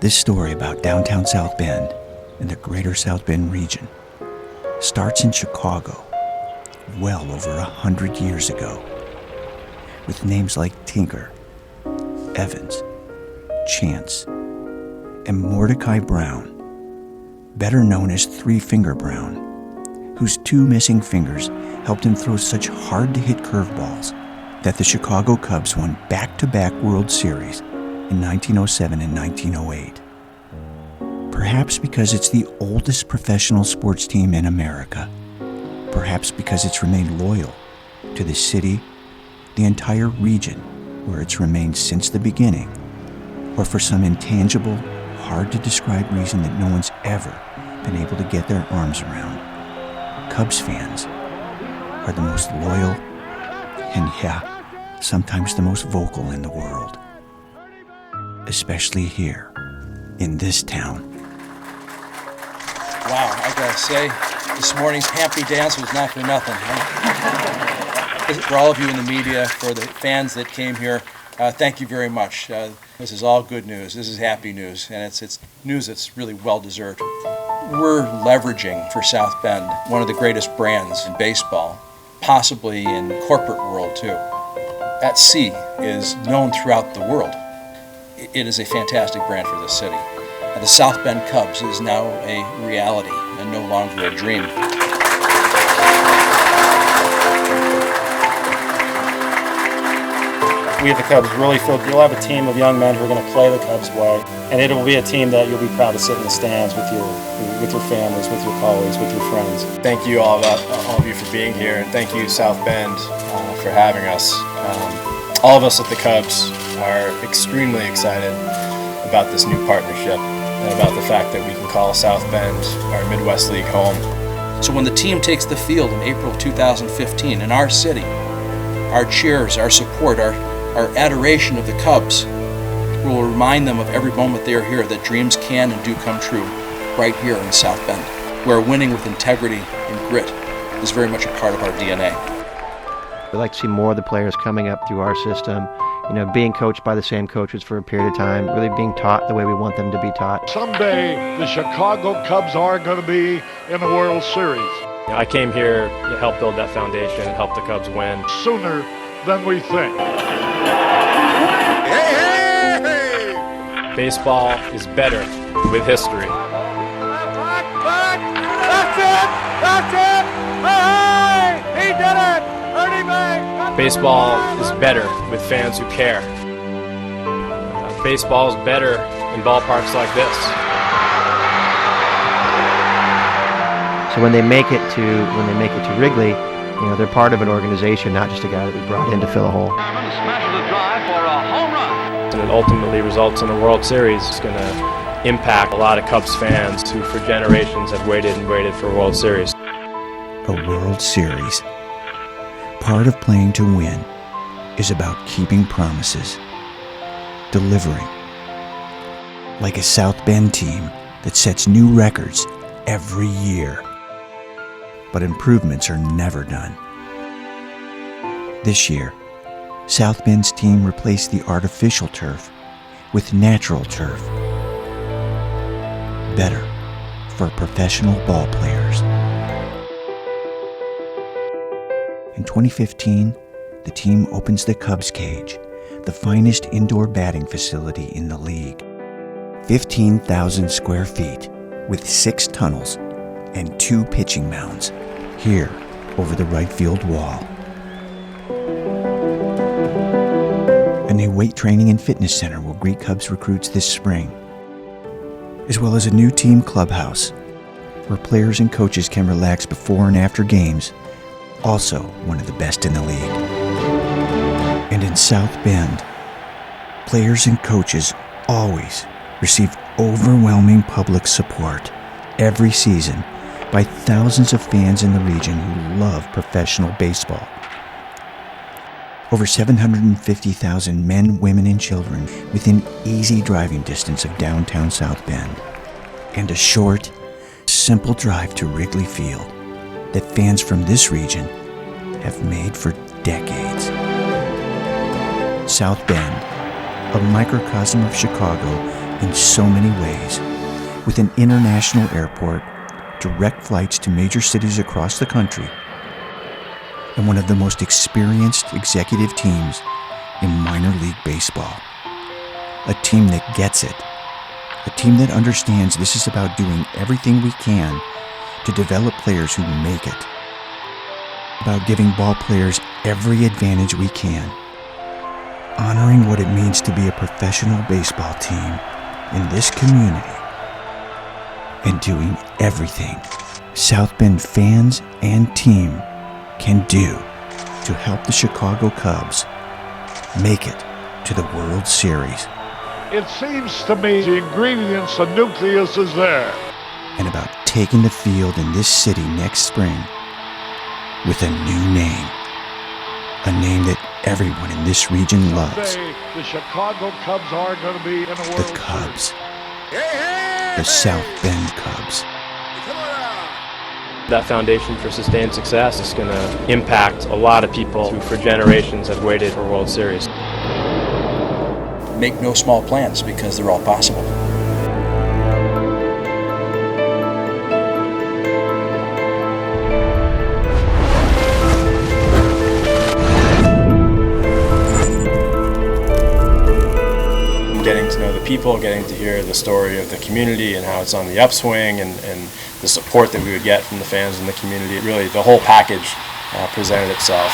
This story about downtown South Bend and the greater South Bend region starts in Chicago well over 100 years ago, with names like Tinker, Evans, Chance, and Mordecai Brown, better known as Three Finger Brown, whose two missing fingers helped him throw such hard-to-hit curveballs that the Chicago Cubs won back-to-back World Series in 1907 and 1908. Perhaps because it's the oldest professional sports team in America. Perhaps because it's remained loyal to the city, the entire region where it's remained since the beginning, or for some intangible, hard-to-describe reason that no one's ever been able to get their arms around. Cubs fans are the most loyal and, sometimes the most vocal in the world. Especially here, in this town. Wow, I gotta say, this morning's happy dance was not for nothing. Huh? For all of you in the media, for the fans that came here, thank you very much. This is all good news. This is happy news, and it's news that's really well-deserved. We're leveraging for South Bend one of the greatest brands in baseball, possibly in corporate world too. At Sea is known throughout the world. It is a fantastic brand for this city. The South Bend Cubs is now a reality and no longer a dream. We at the Cubs really feel you'll have a team of young men who are going to play the Cubs way, and it will be a team that you'll be proud to sit in the stands with your families, with your colleagues, with your friends. Thank you all of you for being here, and thank you South Bend for having us. All of us at the Cubs are extremely excited about this new partnership and about the fact that we can call South Bend our Midwest League home. So when the team takes the field in April of 2015 in our city, our cheers, our support, our adoration of the Cubs will remind them of every moment they are here that dreams can and do come true right here in South Bend, where winning with integrity and grit is very much a part of our DNA. We'd like to see more of the players coming up through our system, being coached by the same coaches for a period of time, really being taught the way we want them to be taught. Someday, the Chicago Cubs are going to be in the World Series. I came here to help build that foundation and help the Cubs win. Sooner than we think. Hey, hey, hey! Baseball is better with history. That's it! Hey! He did it! Ernie Banks! Baseball is better with fans who care. Baseball is better in ballparks like this. So when they make it to Wrigley, they're part of an organization, not just a guy that we brought in to fill a hole. Smashes a drive for a home run. And it ultimately results in a World Series. It's going to impact a lot of Cubs fans who for generations have waited and waited for a World Series. A World Series. Part of playing to win is about keeping promises, delivering. Like a South Bend team that sets new records every year. But improvements are never done. This year, South Bend's team replaced the artificial turf with natural turf. Better for professional ball players. In 2015, the team opens the Cubs Cage, the finest indoor batting facility in the league. 15,000 square feet with 6 tunnels and 2 pitching mounds here over the right field wall. A new weight training and fitness center will greet Cubs recruits this spring, as well as a new team clubhouse where players and coaches can relax before and after games, also one of the best in the league. And in South Bend, players and coaches always receive overwhelming public support every season by thousands of fans in the region who love professional baseball. Over 750,000 men, women, and children within easy driving distance of downtown South Bend. And a short, simple drive to Wrigley Field that fans from this region have made for decades. South Bend, a microcosm of Chicago in so many ways, with an international airport, direct flights to major cities across the country, and one of the most experienced executive teams in minor league baseball. A team that gets it. A team that understands this is about doing everything we can to develop players who make it. About giving ball players every advantage we can. Honoring what it means to be a professional baseball team in this community. And doing everything South Bend fans and team can do to help the Chicago Cubs make it to the World Series. It seems to me the ingredients, the nucleus is there. And about taking the field in this city next spring with a new name. A name that everyone in this region loves. Someday, the Chicago Cubs are going to be in the World The Cubs. Series. The South Bend Cubs. That foundation for sustained success is going to impact a lot of people who for generations have waited for World Series. Make no small plans because they're all possible. Getting to know the people, getting to hear the story of the community and how it's on the upswing, and the support that we would get from the fans in the community. Really, the whole package presented itself.